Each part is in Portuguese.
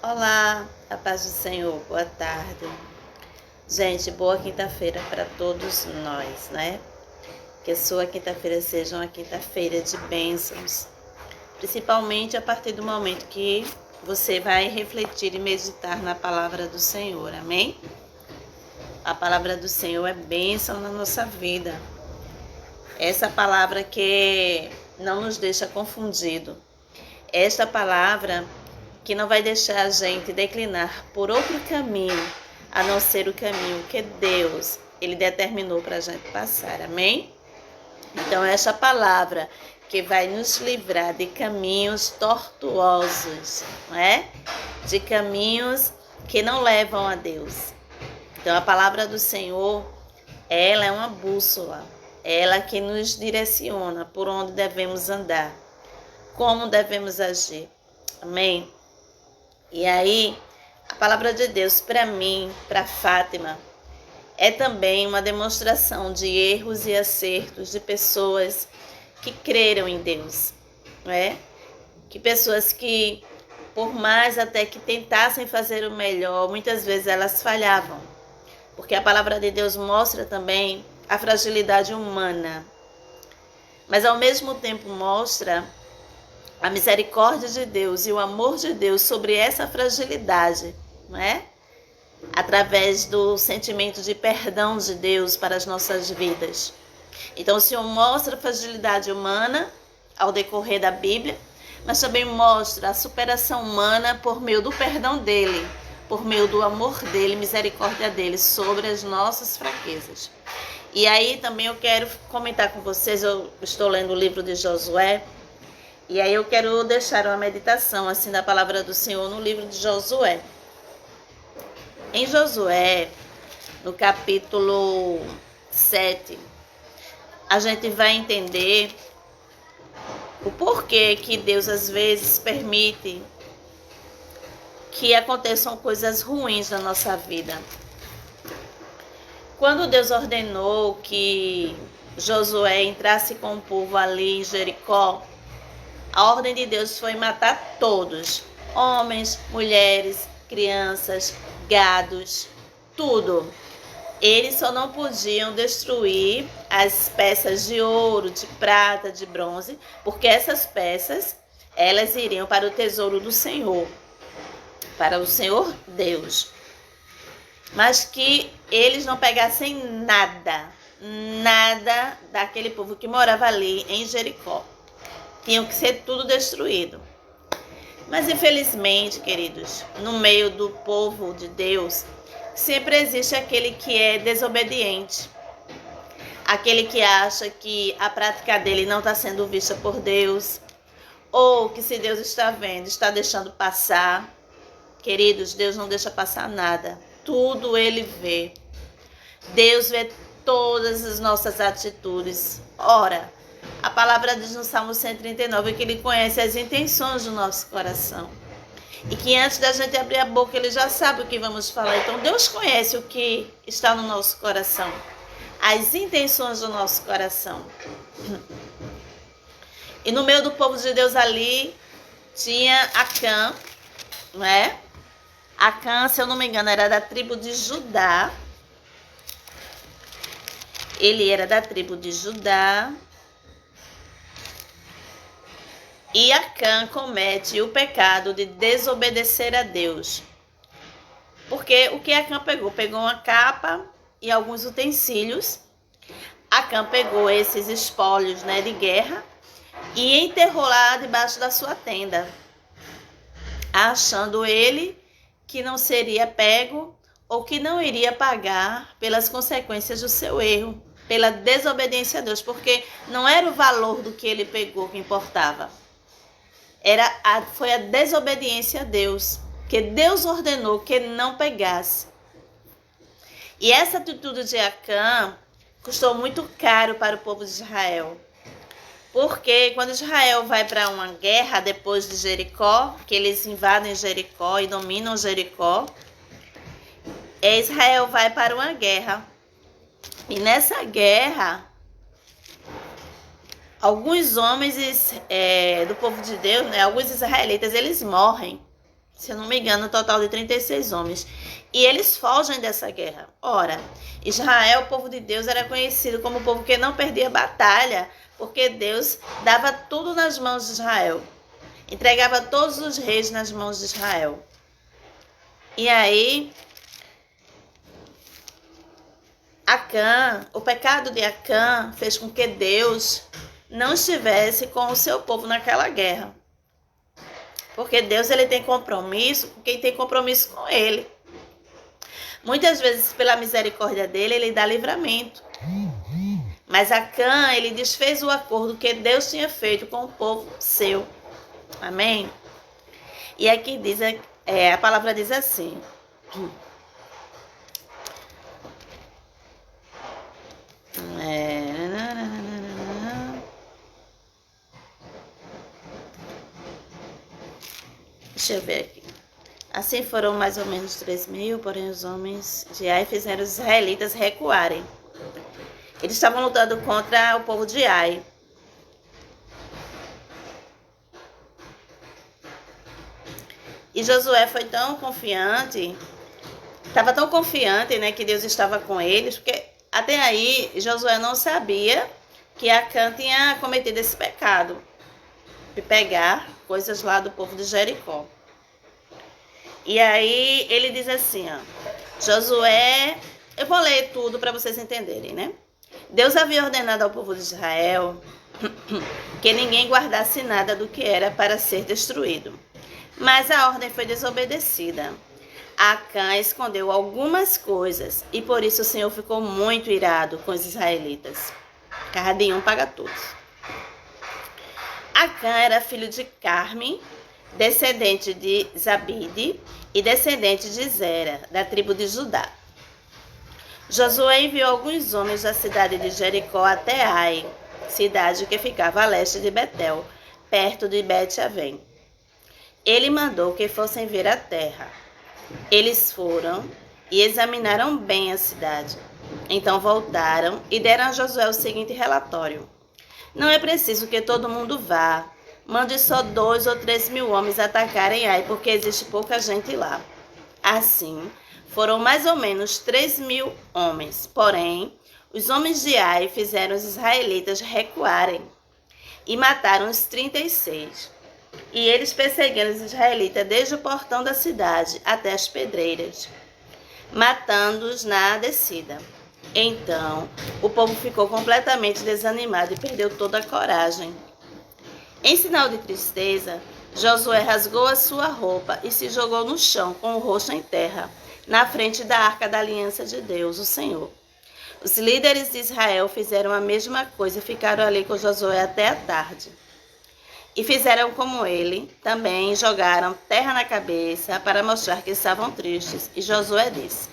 Olá, a paz do Senhor, boa tarde. Gente, boa quinta-feira para todos nós, né? Que a sua quinta-feira seja uma quinta-feira de bênçãos, principalmente a partir do momento que você vai refletir e meditar na palavra do Senhor, amém? A palavra do Senhor é bênção na nossa vida. Essa palavra que não nos deixa confundido. Esta palavra que não vai deixar a gente declinar por outro caminho, a não ser o caminho que Deus, Ele determinou para a gente passar, amém? Então, essa palavra que vai nos livrar de caminhos tortuosos, não é? De caminhos que não levam a Deus. Então, a palavra do Senhor, ela é uma bússola, ela que nos direciona por onde devemos andar, como devemos agir, amém? E aí, a palavra de Deus para mim, para Fátima, é também uma demonstração de erros e acertos de pessoas que creram em Deus, não é? Que pessoas que, por mais até que tentassem fazer o melhor, muitas vezes elas falhavam. Porque a palavra de Deus mostra também a fragilidade humana, mas ao mesmo tempo mostra a misericórdia de Deus e o amor de Deus sobre essa fragilidade, não é? Através do sentimento de perdão de Deus para as nossas vidas. Então o Senhor mostra a fragilidade humana ao decorrer da Bíblia, mas também mostra a superação humana por meio do perdão dele, por meio do amor dele, misericórdia dele sobre as nossas fraquezas. E aí também eu quero comentar com vocês, eu estou lendo o livro de Josué, e aí eu quero deixar uma meditação assim da palavra do Senhor no livro de Josué. Em Josué, no capítulo 7, a gente vai entender o porquê que Deus às vezes permite que aconteçam coisas ruins na nossa vida. Quando Deus ordenou que Josué entrasse com o povo ali em Jericó, a ordem de Deus foi matar todos, homens, mulheres, crianças, gados, tudo. Eles só não podiam destruir as peças de ouro, de prata, de bronze, porque essas peças, elas iriam para o tesouro do Senhor, para o Senhor Deus. Mas que eles não pegassem nada daquele povo que morava ali em Jericó. Tinham que ser tudo destruído. Mas infelizmente, queridos, no meio do povo de Deus, sempre existe aquele que é desobediente. Aquele que acha que a prática dele não está sendo vista por Deus. Ou que se Deus está vendo, está deixando passar. Queridos, Deus não deixa passar nada. Tudo Ele vê. Deus vê todas as nossas atitudes. Ora, a palavra diz no Salmo 139 que Ele conhece as intenções do nosso coração. E que antes da gente abrir a boca, Ele já sabe o que vamos falar. Então, Deus conhece o que está no nosso coração. As intenções do nosso coração. E no meio do povo de Deus ali, tinha Acã, não é? Acã, se eu não me engano, era da tribo de Judá. Ele era da tribo de Judá. E Acã comete o pecado de desobedecer a Deus. Porque o que Acã pegou? Pegou uma capa e alguns utensílios. Acã pegou esses espólios, né, de guerra e enterrou lá debaixo da sua tenda, achando ele que não seria pego ou que não iria pagar pelas consequências do seu erro, pela desobediência a Deus, porque não era o valor do que ele pegou que importava. Foi a desobediência a Deus, que Deus ordenou que não pegasse. E essa atitude de Acã custou muito caro para o povo de Israel. Porque quando Israel vai para uma guerra depois de Jericó, que eles invadem Jericó e dominam Jericó, Israel vai para uma guerra. E nessa guerra, alguns homens do povo de Deus, né, alguns israelitas, eles morrem. Se eu não me engano, um total de 36 homens. E eles fogem dessa guerra. Ora, Israel, o povo de Deus, era conhecido como o povo que não perdia batalha, porque Deus dava tudo nas mãos de Israel. Entregava todos os reis nas mãos de Israel. E aí, Acã, o pecado de Acã fez com que Deus não estivesse com o seu povo naquela guerra. Porque Deus, ele tem compromisso com quem tem compromisso com ele. Muitas vezes, pela misericórdia dele, ele dá livramento. Mas Acã, ele desfez o acordo que Deus tinha feito com o povo seu. Amém? E aqui diz, a palavra diz assim. Deixa eu ver aqui. Assim foram mais ou menos 3.000, porém os homens de Ai fizeram os israelitas recuarem. Eles estavam lutando contra o povo de Ai. E Josué foi tão confiante, estava tão confiante, né, que Deus estava com eles, porque até aí Josué não sabia que Acã tinha cometido esse pecado de pegar coisas lá do povo de Jericó. E aí ele diz assim, ó, Josué, eu vou ler tudo para vocês entenderem, né? Deus havia ordenado ao povo de Israel que ninguém guardasse nada do que era para ser destruído. Mas a ordem foi desobedecida. Acã escondeu algumas coisas e por isso o Senhor ficou muito irado com os israelitas. Cada um paga todos. Acã era filho de Carme, descendente de Zabide e descendente de Zera, da tribo de Judá. Josué enviou alguns homens da cidade de Jericó até Ai, cidade que ficava a leste de Betel, perto de Bet-Avém. Ele mandou que fossem ver a terra. Eles foram e examinaram bem a cidade. Então voltaram e deram a Josué o seguinte relatório. Não é preciso que todo mundo vá. Mande só 2 ou 3 mil homens atacarem Ai, porque existe pouca gente lá. Assim, foram mais ou menos 3.000 homens. Porém, os homens de Ai fizeram os israelitas recuarem e mataram os 36. E eles perseguiram os israelitas desde o portão da cidade até as pedreiras, matando-os na descida. Então, o povo ficou completamente desanimado e perdeu toda a coragem. Em sinal de tristeza, Josué rasgou a sua roupa e se jogou no chão com o rosto em terra, na frente da arca da aliança de Deus, o Senhor. Os líderes de Israel fizeram a mesma coisa e ficaram ali com Josué até a tarde. E fizeram como ele, também jogaram terra na cabeça para mostrar que estavam tristes. E Josué disse.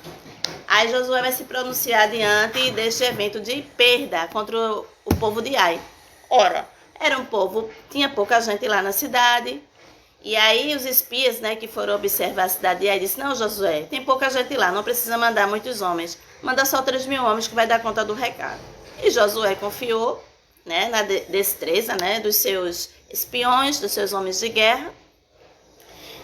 Aí Josué vai se pronunciar diante deste evento de perda contra o povo de Ai. Ora, era um povo, tinha pouca gente lá na cidade. E aí os espias, né, que foram observar a cidade de Ai, disse, não, Josué, tem pouca gente lá, não precisa mandar muitos homens. Manda só 3.000 homens que vai dar conta do recado. E Josué confiou, né, na destreza, né, dos seus espiões, dos seus homens de guerra,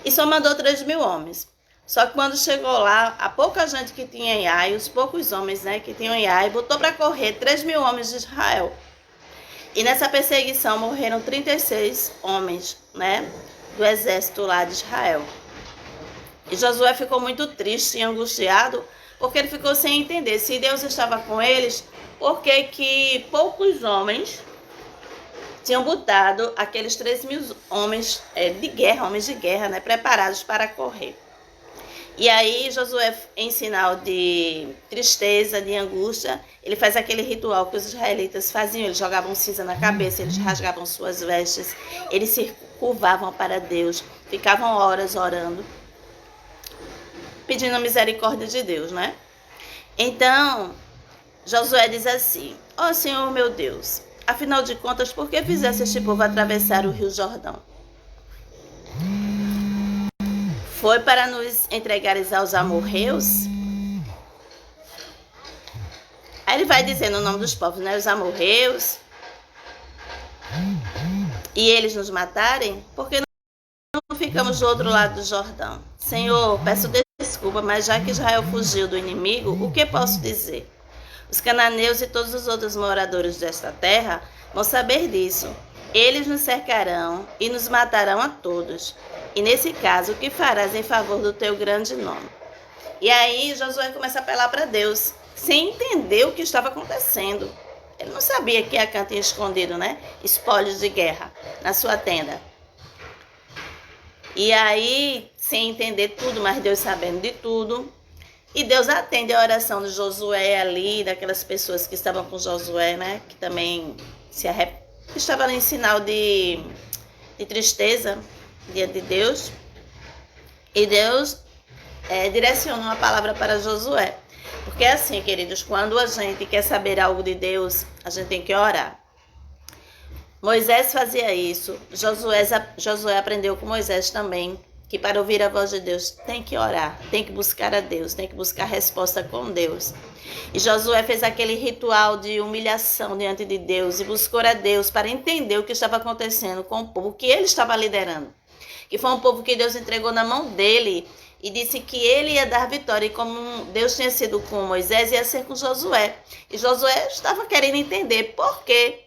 e só mandou 3.000 homens. Só que quando chegou lá, a pouca gente que tinha em Ai, os poucos homens, né, que tinham em Ai, botou para correr 3.000 homens de Israel. E nessa perseguição morreram 36 homens, né, do exército lá de Israel. E Josué ficou muito triste e angustiado, porque ele ficou sem entender se Deus estava com eles, por que poucos homens tinham botado aqueles 3.000 homens homens de guerra, né, preparados para correr. E aí Josué, em sinal de tristeza, de angústia, ele faz aquele ritual que os israelitas faziam. Eles jogavam cinza na cabeça, eles rasgavam suas vestes, eles se curvavam para Deus, ficavam horas orando, pedindo a misericórdia de Deus, né? Então, Josué diz assim, ó Senhor meu Deus, afinal de contas, por que fizesse este povo atravessar o rio Jordão? Foi para nos entregares aos amorreus? Aí ele vai dizendo o nome dos povos, né? Os amorreus. E eles nos matarem? Porque não ficamos do outro lado do Jordão. Senhor, peço desculpa, mas já que Israel fugiu do inimigo, o que posso dizer? Os cananeus e todos os outros moradores desta terra vão saber disso. Eles nos cercarão e nos matarão a todos. E nesse caso, o que farás em favor do teu grande nome? E aí Josué começa a apelar para Deus, sem entender o que estava acontecendo. Ele não sabia que Acã tinha escondido, espólios de guerra na sua tenda. E aí, sem entender tudo, mas Deus sabendo de tudo, e Deus atende a oração de Josué ali, daquelas pessoas que estavam com Josué, que também estava ali em sinal de tristeza diante de Deus. E Deus direcionou uma palavra para Josué. Porque é assim, queridos, quando a gente quer saber algo de Deus, a gente tem que orar. Moisés fazia isso, Josué aprendeu com Moisés também, que para ouvir a voz de Deus tem que orar, tem que buscar a Deus, tem que buscar resposta com Deus. E Josué fez aquele ritual de humilhação diante de Deus e buscou a Deus para entender o que estava acontecendo com o povo que ele estava liderando. Que foi um povo que Deus entregou na mão dele e disse que ele ia dar vitória. E como Deus tinha sido com Moisés, ia ser com Josué. E Josué estava querendo entender por quê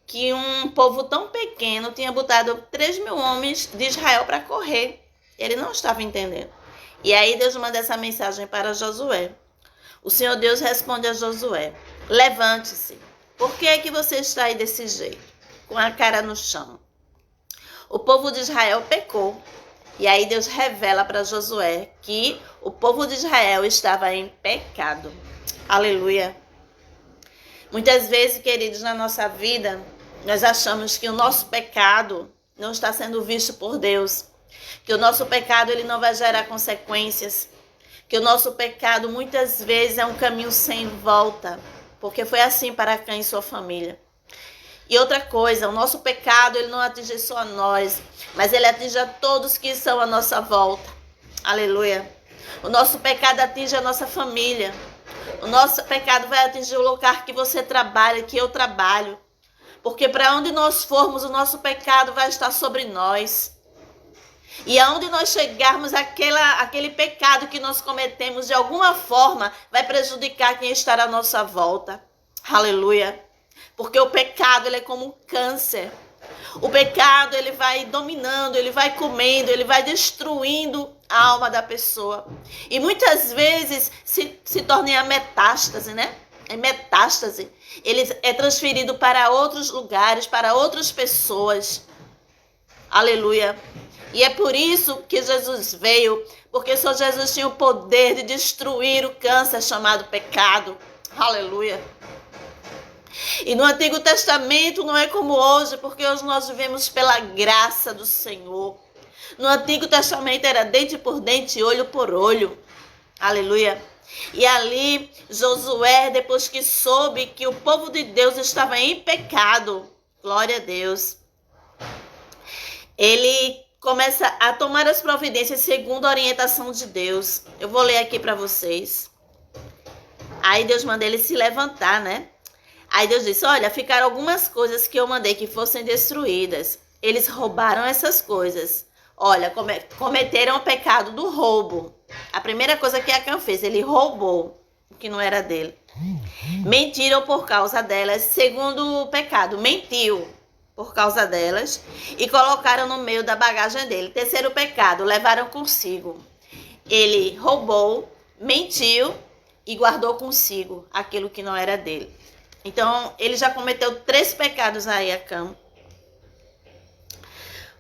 que um povo tão pequeno tinha botado 3.000 homens de Israel para correr. Ele não estava entendendo. E aí Deus manda essa mensagem para Josué. O Senhor Deus responde a Josué: levante-se. Por que é que você está aí desse jeito, com a cara no chão? O povo de Israel pecou. E aí Deus revela para Josué que o povo de Israel estava em pecado. Aleluia. Muitas vezes, queridos, na nossa vida, nós achamos que o nosso pecado não está sendo visto por Deus. Que o nosso pecado ele não vai gerar consequências. Que o nosso pecado muitas vezes é um caminho sem volta. Porque foi assim para Acã e sua família. E outra coisa, o nosso pecado ele não atinge só a nós, mas ele atinge a todos que estão à nossa volta. Aleluia. O nosso pecado atinge a nossa família. O nosso pecado vai atingir o lugar que você trabalha, que eu trabalho. Porque para onde nós formos, o nosso pecado vai estar sobre nós. E aonde nós chegarmos, aquele pecado que nós cometemos, de alguma forma, vai prejudicar quem está à nossa volta. Aleluia. Porque o pecado ele é como um câncer. O pecado ele vai dominando, ele vai comendo, ele vai destruindo a alma da pessoa. E muitas vezes se torna em metástase, É metástase. Ele é transferido para outros lugares, para outras pessoas. Aleluia. E é por isso que Jesus veio, porque só Jesus tinha o poder de destruir o câncer chamado pecado. Aleluia. E no Antigo Testamento não é como hoje, porque hoje nós vivemos pela graça do Senhor. No Antigo Testamento era dente por dente, olho por olho. Aleluia. E ali Josué, depois que soube que o povo de Deus estava em pecado, glória a Deus, ele começa a tomar as providências segundo a orientação de Deus. Eu vou ler aqui para vocês. Aí Deus manda ele se levantar, Aí Deus disse, olha, ficaram algumas coisas que eu mandei que fossem destruídas. Eles roubaram essas coisas. Olha, cometeram o pecado do roubo. A primeira coisa que Acã fez, ele roubou o que não era dele. Mentiram por causa delas, segundo o pecado. Mentiu por causa delas e colocaram no meio da bagagem dele. Terceiro pecado, levaram consigo. Ele roubou, mentiu e guardou consigo aquilo que não era dele. Então, ele já cometeu 3 pecados aí, Acã.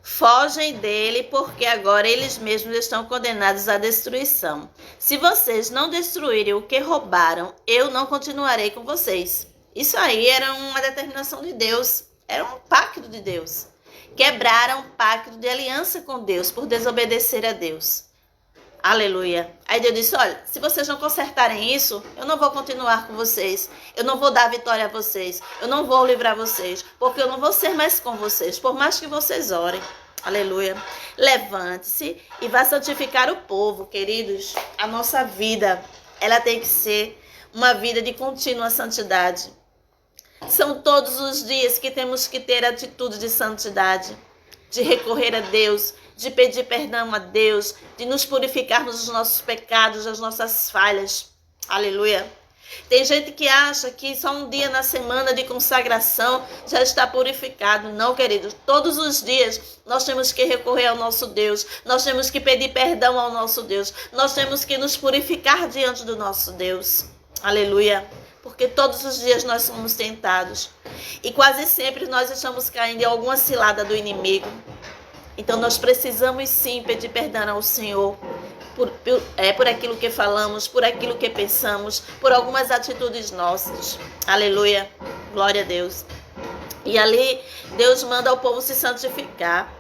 Fogem dele, porque agora eles mesmos estão condenados à destruição. Se vocês não destruírem o que roubaram, eu não continuarei com vocês. Isso aí era uma determinação de Deus. Era um pacto de Deus. Quebraram o pacto de aliança com Deus por desobedecer a Deus. Aleluia. Aí Deus disse, olha, se vocês não consertarem isso, eu não vou continuar com vocês. Eu não vou dar vitória a vocês. Eu não vou livrar vocês. Porque eu não vou ser mais com vocês. Por mais que vocês orem. Aleluia. Levante-se e vá santificar o povo, queridos. A nossa vida, ela tem que ser uma vida de contínua santidade. São todos os dias que temos que ter atitude de santidade. de recorrer a Deus, de pedir perdão a Deus, de nos purificarmos dos nossos pecados, das nossas falhas. Aleluia. Tem gente que acha que só um dia na semana de consagração já está purificado. Não, queridos. Todos os dias nós temos que recorrer ao nosso Deus. Nós temos que pedir perdão ao nosso Deus. Nós temos que nos purificar diante do nosso Deus. Aleluia. Porque todos os dias nós somos tentados. E quase sempre nós estamos caindo em alguma cilada do inimigo. Então nós precisamos sim pedir perdão ao Senhor. Por aquilo que falamos, por aquilo que pensamos, por algumas atitudes nossas. Aleluia. Glória a Deus. E ali Deus manda o povo se santificar.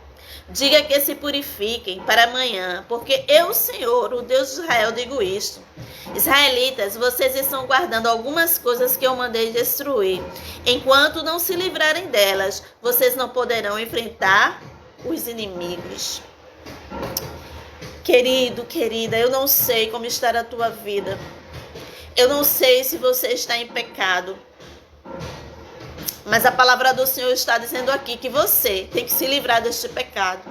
Diga que se purifiquem para amanhã, porque eu, Senhor, o Deus de Israel, digo isto. Israelitas, vocês estão guardando algumas coisas que eu mandei destruir. Enquanto não se livrarem delas, vocês não poderão enfrentar os inimigos. Querido, querida, eu não sei como está a tua vida. Eu não sei se você está em pecado. Mas a palavra do Senhor está dizendo aqui que você tem que se livrar deste pecado.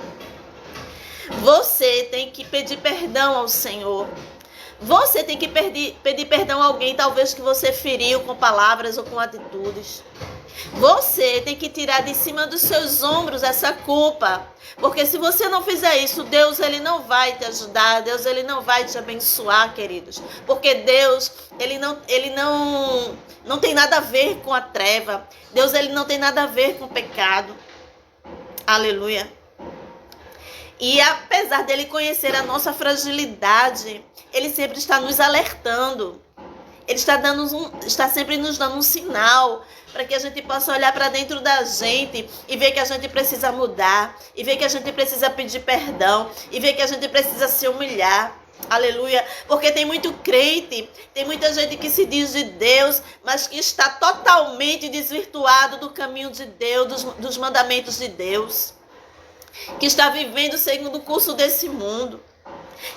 Você tem que pedir perdão ao Senhor. Você tem que pedir perdão a alguém, talvez que você feriu com palavras ou com atitudes. Você tem que tirar de cima dos seus ombros essa culpa. Porque se você não fizer isso, Deus ele não vai te ajudar. Deus ele não vai te abençoar, queridos. Porque Deus ele não tem nada a ver com a treva. Deus ele não tem nada a ver com o pecado. Aleluia. E apesar dele conhecer a nossa fragilidade, ele sempre está nos alertando. Ele está sempre nos dando um sinal para que a gente possa olhar para dentro da gente e ver que a gente precisa mudar, e ver que a gente precisa pedir perdão, e ver que a gente precisa se humilhar. Aleluia. Porque tem muito crente, tem muita gente que se diz de Deus, mas que está totalmente desvirtuado do caminho de Deus, dos mandamentos de Deus. Que está vivendo segundo o curso desse mundo.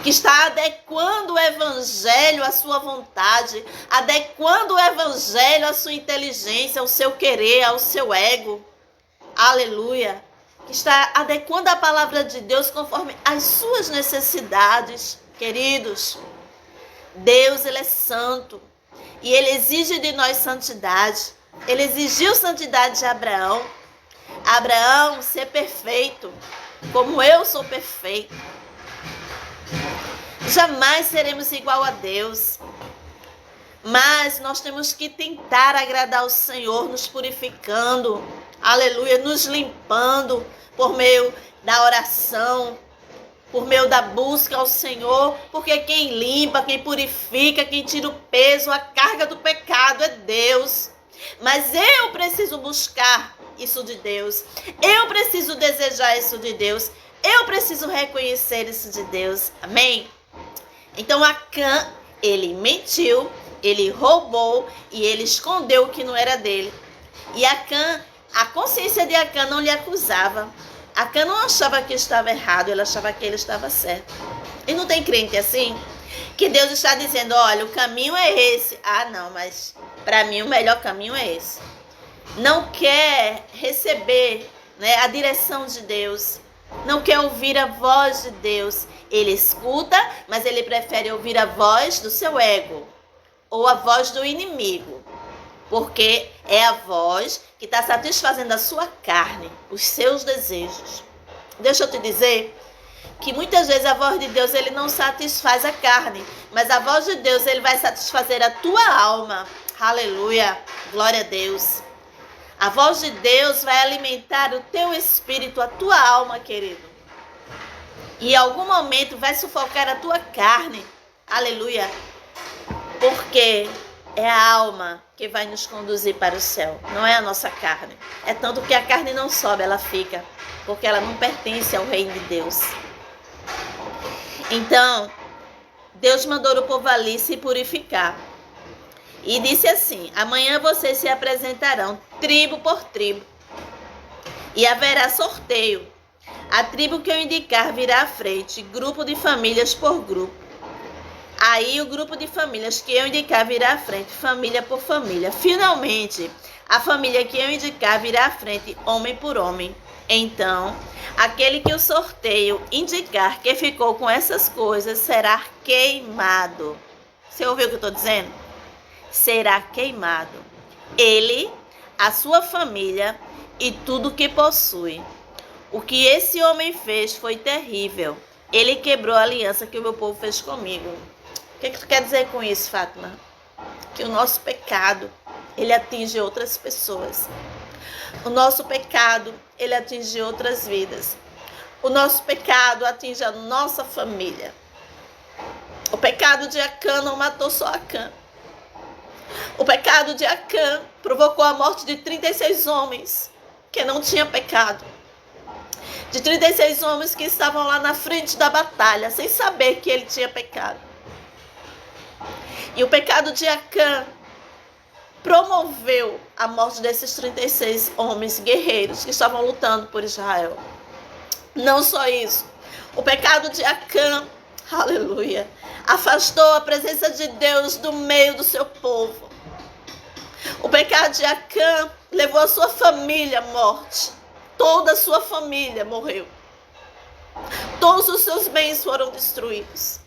Que está adequando o evangelho à sua vontade, adequando o evangelho à sua inteligência, ao seu querer, ao seu ego. Aleluia. Que está adequando a palavra de Deus conforme as suas necessidades. Queridos, Deus ele é santo e ele exige de nós santidade. Ele exigiu santidade de Abraão. Abraão, ser perfeito, como eu sou perfeito. Jamais seremos igual a Deus. Mas nós temos que tentar agradar o Senhor, nos purificando, aleluia, nos limpando por meio da oração, por meio da busca ao Senhor, porque quem limpa, quem purifica, quem tira o peso, a carga do pecado é Deus. Mas eu preciso buscar isso de Deus, eu preciso desejar isso de Deus, eu preciso reconhecer isso de Deus, amém? Então Acã, ele mentiu, ele roubou e ele escondeu o que não era dele. E Acã, a consciência de Acã não lhe acusava. Acã não achava que estava errado, ele achava que ele estava certo. E não tem crente assim? Que Deus está dizendo, olha, o caminho é esse. Ah, não, mas para mim o melhor caminho é esse. Não quer receber, né, a direção de Deus. Não quer ouvir a voz de Deus. Ele escuta, mas ele prefere ouvir a voz do seu ego. Ou a voz do inimigo. Porque é a voz que está satisfazendo a sua carne, os seus desejos. Deixa eu te dizer que muitas vezes a voz de Deus ele não satisfaz a carne, mas a voz de Deus ele vai satisfazer a tua alma. Aleluia, glória a Deus. A voz de Deus vai alimentar o teu espírito, a tua alma, querido. E em algum momento vai sufocar a tua carne. Aleluia. Porque é a alma que vai nos conduzir para o céu, não é a nossa carne. É tanto que a carne não sobe, ela fica, porque ela não pertence ao reino de Deus. Então, Deus mandou o povo ali se purificar. E disse assim, amanhã vocês se apresentarão tribo por tribo. E haverá sorteio. A tribo que eu indicar virá à frente, grupo de famílias por grupo. Aí o grupo de famílias que eu indicar virá à frente, família por família. Finalmente, a família que eu indicar virá à frente, homem por homem. Então, aquele que o sorteio indicar que ficou com essas coisas será queimado. Você ouviu o que eu estou dizendo? Será queimado. Ele, a sua família e tudo que possui. O que esse homem fez foi terrível. Ele quebrou a aliança que o meu povo fez comigo. O que tu quer dizer com isso, Fátima? Que o nosso pecado, ele atinge outras pessoas. O nosso pecado, ele atinge outras vidas. O nosso pecado atinge a nossa família. O pecado de Acã não matou só Acã. O pecado de Acã provocou a morte de 36 homens que não tinham pecado. De 36 homens que estavam lá na frente da batalha, sem saber que ele tinha pecado. E o pecado de Acã promoveu a morte desses 36 homens guerreiros que estavam lutando por Israel. Não só isso, o pecado de Acã, aleluia, afastou a presença de Deus do meio do seu povo. O pecado de Acã levou a sua família à morte. Toda a sua família morreu. Todos os seus bens foram destruídos.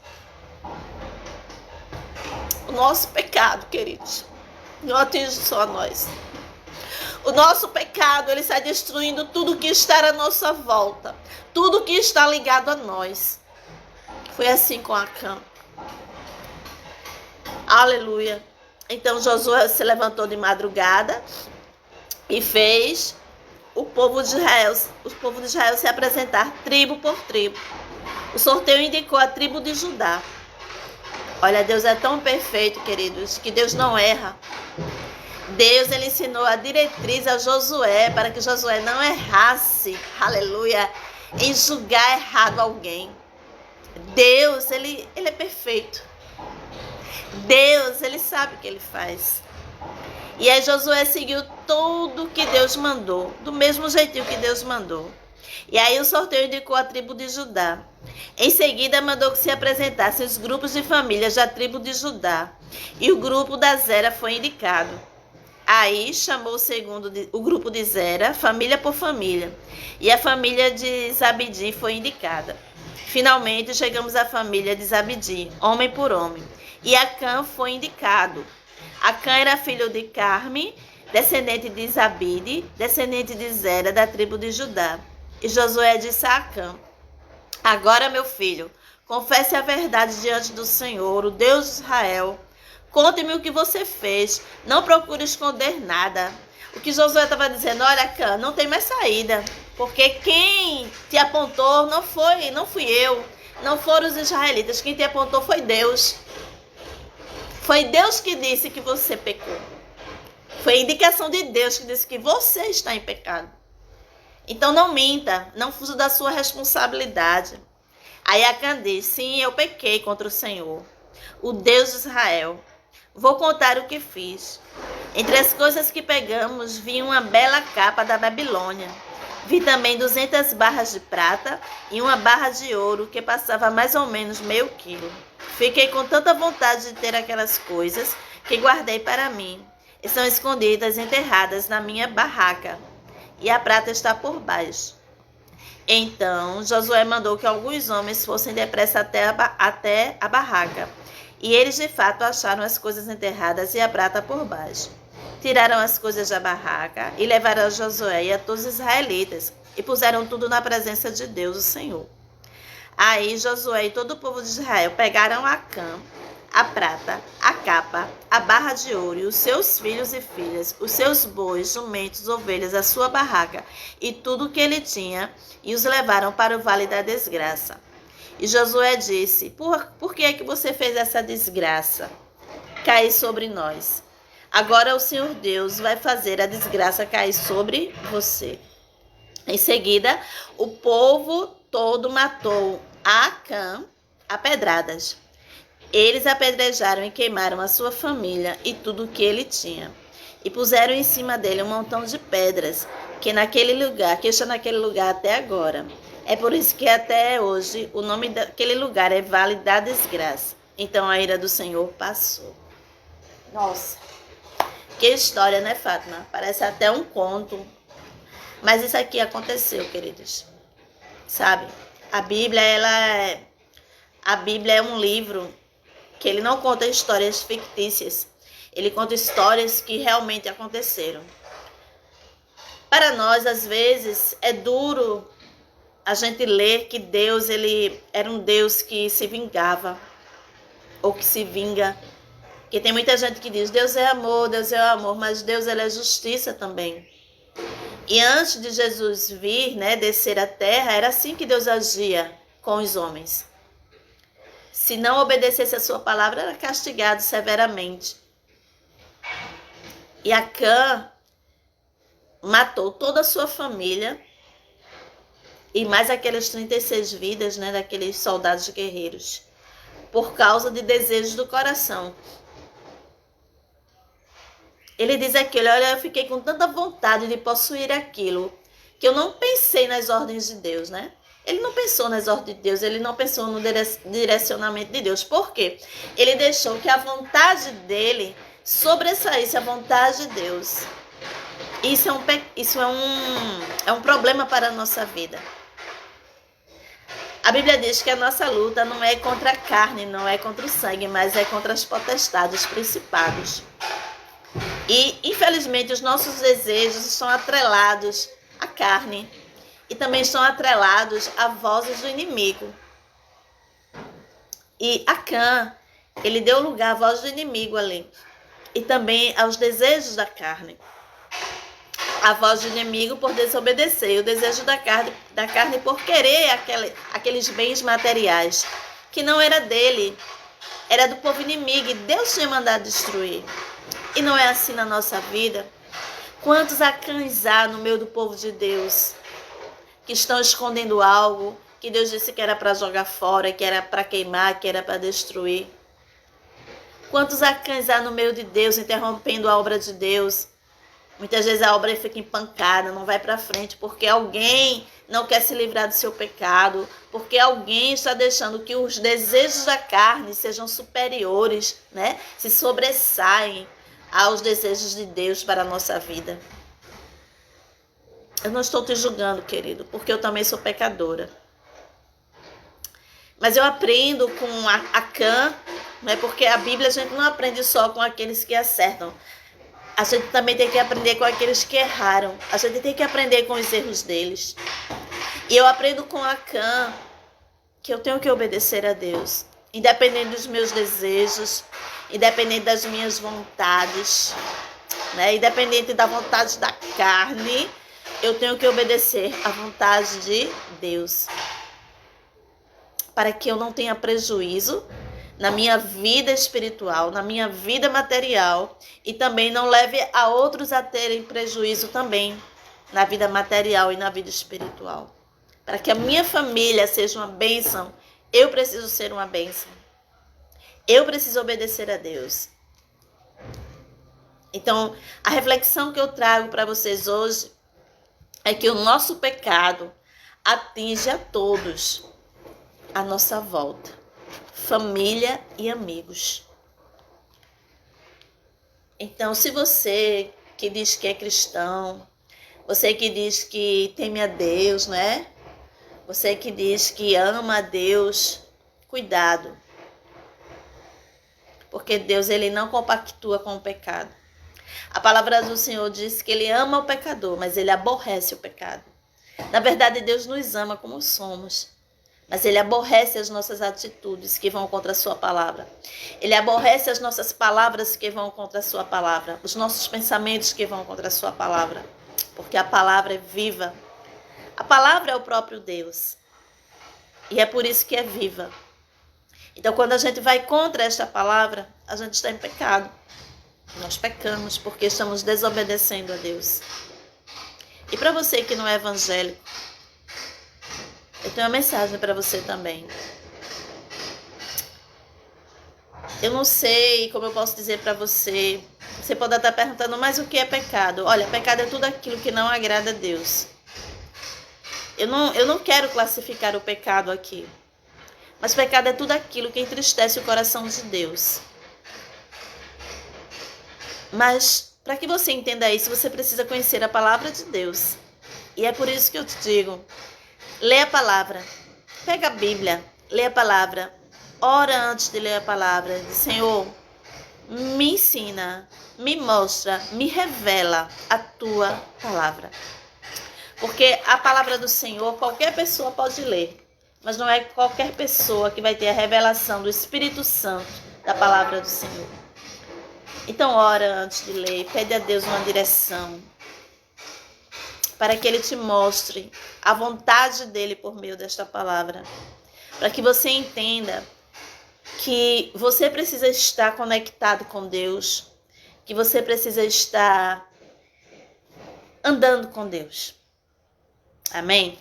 O nosso pecado, queridos, não atinge só a nós. O nosso pecado, ele está destruindo tudo que está à nossa volta. Tudo que está ligado a nós. Foi assim com Acã. Aleluia. Então Josué se levantou de madrugada e fez o povo de Israel se apresentar tribo por tribo. O sorteio indicou a tribo de Judá. Olha, Deus é tão perfeito, queridos, que Deus não erra. Deus, ele ensinou a diretriz a Josué para que Josué não errasse, aleluia, em julgar errado alguém. Deus, ele é perfeito. Deus, ele sabe o que ele faz. E aí Josué seguiu tudo o que Deus mandou, do mesmo jeitinho que Deus mandou. E aí o sorteio indicou a tribo de Judá. Em seguida mandou que se apresentassem os grupos de famílias da tribo de Judá. E o grupo da Zera foi indicado. Aí chamou o grupo de Zera, família por família. E a família de Zabdi foi indicada. Finalmente chegamos à família de Zabdi, homem por homem. E Acã foi indicado. Acã era filho de Carme, descendente de Zabide, descendente de Zera, da tribo de Judá. E Josué disse a Acã: agora, meu filho, confesse a verdade diante do Senhor, o Deus de Israel. Conte-me o que você fez. Não procure esconder nada. O que Josué estava dizendo: olha, Acã, não tem mais saída. Porque quem te apontou não fui eu. Não foram os israelitas. Quem te apontou foi Deus. Foi Deus que disse que você pecou. Foi a indicação de Deus que disse que você está em pecado. Então não minta, não fuja da sua responsabilidade. Aí Acã disse: sim, eu pequei contra o Senhor, o Deus de Israel. Vou contar o que fiz. Entre as coisas que pegamos, vi uma bela capa da Babilônia. Vi também 200 barras de prata e uma barra de ouro que passava mais ou menos meio quilo. Fiquei com tanta vontade de ter aquelas coisas que guardei para mim. Estão escondidas, enterradas na minha barraca. E a prata está por baixo. Então Josué mandou que alguns homens fossem depressa até a barraca. E eles de fato acharam as coisas enterradas e a prata por baixo. Tiraram as coisas da barraca e levaram a Josué e a todos os israelitas e puseram tudo na presença de Deus, o Senhor. Aí Josué e todo o povo de Israel pegaram Acã, a prata, a capa, a barra de ouro e os seus filhos e filhas, os seus bois, jumentos, ovelhas, a sua barraca e tudo o que ele tinha, e os levaram para o vale da desgraça. E Josué disse: por que é que você fez essa desgraça cair sobre nós? Agora o Senhor Deus vai fazer a desgraça cair sobre você. Em seguida, o povo todo matou Acã a pedradas. Eles apedrejaram e queimaram a sua família e tudo o que ele tinha. E puseram em cima dele um montão de pedras, que está naquele lugar até agora. É por isso que até hoje o nome daquele lugar é Vale da Desgraça. Então a ira do Senhor passou. Nossa, que história, né, Fátima? Parece até um conto. Mas isso aqui aconteceu, queridos. Sabe? A Bíblia é um livro que ele não conta histórias fictícias. Ele conta histórias que realmente aconteceram. Para nós, às vezes, é duro a gente ler que Deus, ele era um Deus que se vingava, ou que se vinga. Porque tem muita gente que diz, Deus é amor, mas Deus, ele é justiça também. E antes de Jesus vir, né, descer à terra, era assim que Deus agia com os homens. Se não obedecesse a sua palavra, era castigado severamente. E Acã matou toda a sua família e mais aquelas 36 vidas, né, daqueles soldados guerreiros, por causa de desejos do coração. Ele diz aqui, olha, eu fiquei com tanta vontade de possuir aquilo, que eu não pensei nas ordens de Deus, né? Ele não pensou nas ordens de Deus, ele não pensou no direcionamento de Deus. Por quê? Ele deixou que a vontade dele sobressaísse a vontade de Deus. Isso é um problema para a nossa vida. A Bíblia diz que a nossa luta não é contra a carne, não é contra o sangue, mas é contra as potestades, os principados. E, infelizmente, os nossos desejos estão atrelados à carne e também estão atrelados a vozes do inimigo. E Acã, ele deu lugar à voz do inimigo ali e também aos desejos da carne. A voz do inimigo por desobedecer, e o desejo da carne por querer aqueles bens materiais, que não era dele, era do povo inimigo, e Deus tinha mandado destruir. E não é assim na nossa vida? Quantos Acãs há no meio do povo de Deus, que estão escondendo algo, que Deus disse que era para jogar fora, que era para queimar, que era para destruir? Quantos Acãs há no meio de Deus, interrompendo a obra de Deus? Muitas vezes a obra fica empancada, não vai para frente, porque alguém não quer se livrar do seu pecado, porque alguém está deixando que os desejos da carne sejam superiores, né? Se sobressaem aos desejos de Deus para a nossa vida. Eu não estou te julgando, querido, porque eu também sou pecadora. Mas eu aprendo com Acã, né? Porque a Bíblia a gente não aprende só com aqueles que acertam. A gente também tem que aprender com aqueles que erraram. A gente tem que aprender com os erros deles. E eu aprendo com Acã que eu tenho que obedecer a Deus. Independente dos meus desejos, independente das minhas vontades, né? Independente da vontade da carne, eu tenho que obedecer à vontade de Deus. Para que eu não tenha prejuízo na minha vida espiritual, na minha vida material, e também não leve a outros a terem prejuízo também na vida material e na vida espiritual. Para que a minha família seja uma bênção, eu preciso ser uma bênção. Eu preciso obedecer a Deus. Então, a reflexão que eu trago para vocês hoje é que o nosso pecado atinge a todos à nossa volta. Família e amigos. Então, se você que diz que é cristão, você que diz que teme a Deus, né? Você que diz que ama a Deus, cuidado. Porque Deus, ele não compactua com o pecado. A palavra do Senhor diz que ele ama o pecador, mas ele aborrece o pecado. Na verdade, Deus nos ama como somos. Mas ele aborrece as nossas atitudes que vão contra a sua palavra. Ele aborrece as nossas palavras que vão contra a sua palavra. Os nossos pensamentos que vão contra a sua palavra. Porque a palavra é viva. A palavra é o próprio Deus. E é por isso que é viva. Então, quando a gente vai contra esta palavra, a gente está em pecado. Nós pecamos porque estamos desobedecendo a Deus. E para você que não é evangélico, eu tenho uma mensagem para você também. Eu não sei como eu posso dizer para você. Você pode estar perguntando, mas o que é pecado? Olha, pecado é tudo aquilo que não agrada a Deus. Eu não quero classificar o pecado aqui. Mas pecado é tudo aquilo que entristece o coração de Deus. Mas para que você entenda isso, você precisa conhecer a palavra de Deus. E é por isso que eu te digo, lê a palavra, pega a Bíblia, lê a palavra, ora antes de ler a palavra, diz, Senhor, me ensina, me mostra, me revela a tua palavra. Porque a palavra do Senhor, qualquer pessoa pode ler, mas não é qualquer pessoa que vai ter a revelação do Espírito Santo da palavra do Senhor. Então ora antes de ler, pede a Deus uma direção, para que Ele te mostre a vontade dEle por meio desta palavra. Para que você entenda que você precisa estar conectado com Deus, que você precisa estar andando com Deus. Amém?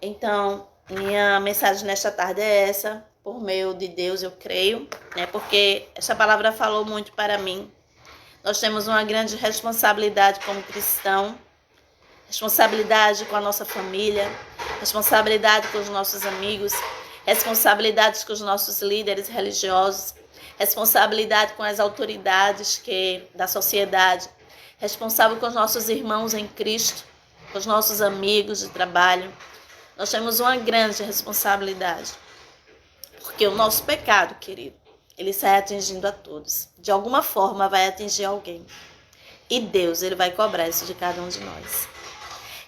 Então, minha mensagem nesta tarde é essa, por meio de Deus, eu creio, né? Porque essa palavra falou muito para mim. Nós temos uma grande responsabilidade como cristão, responsabilidade com a nossa família, responsabilidade com os nossos amigos, responsabilidades com os nossos líderes religiosos, responsabilidade com as autoridades da sociedade, responsável com os nossos irmãos em Cristo, com os nossos amigos de trabalho. Nós temos uma grande responsabilidade, porque o nosso pecado, querido, ele sai atingindo a todos. De alguma forma vai atingir alguém. E Deus, ele vai cobrar isso de cada um de nós.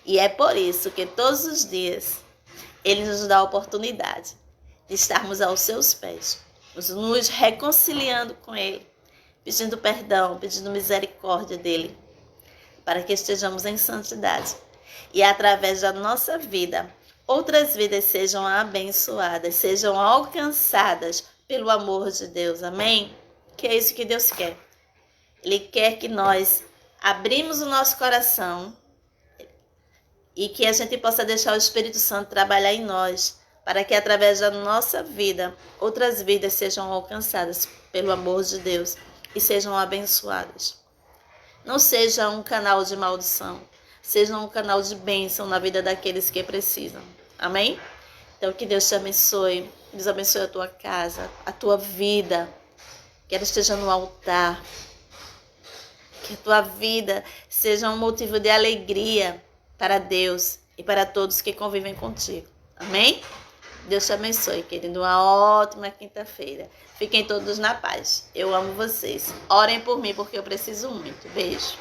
E é por isso que todos os dias ele nos dá a oportunidade de estarmos aos seus pés, nos reconciliando com ele, pedindo perdão, pedindo misericórdia dele, para que estejamos em santidade. E através da nossa vida, outras vidas sejam abençoadas, sejam alcançadas pelo amor de Deus. Amém? Que é isso que Deus quer. Ele quer que nós abrimos o nosso coração e que a gente possa deixar o Espírito Santo trabalhar em nós, para que através da nossa vida, outras vidas sejam alcançadas pelo amor de Deus e sejam abençoadas. Não seja um canal de maldição, seja um canal de bênção na vida daqueles que precisam. Amém? Então que Deus te abençoe, Deus abençoe a tua casa, a tua vida, que ela esteja no altar, que a tua vida seja um motivo de alegria para Deus e para todos que convivem contigo. Amém? Deus te abençoe, querido. Uma ótima quinta-feira. Fiquem todos na paz. Eu amo vocês. Orem por mim porque eu preciso muito. Beijo.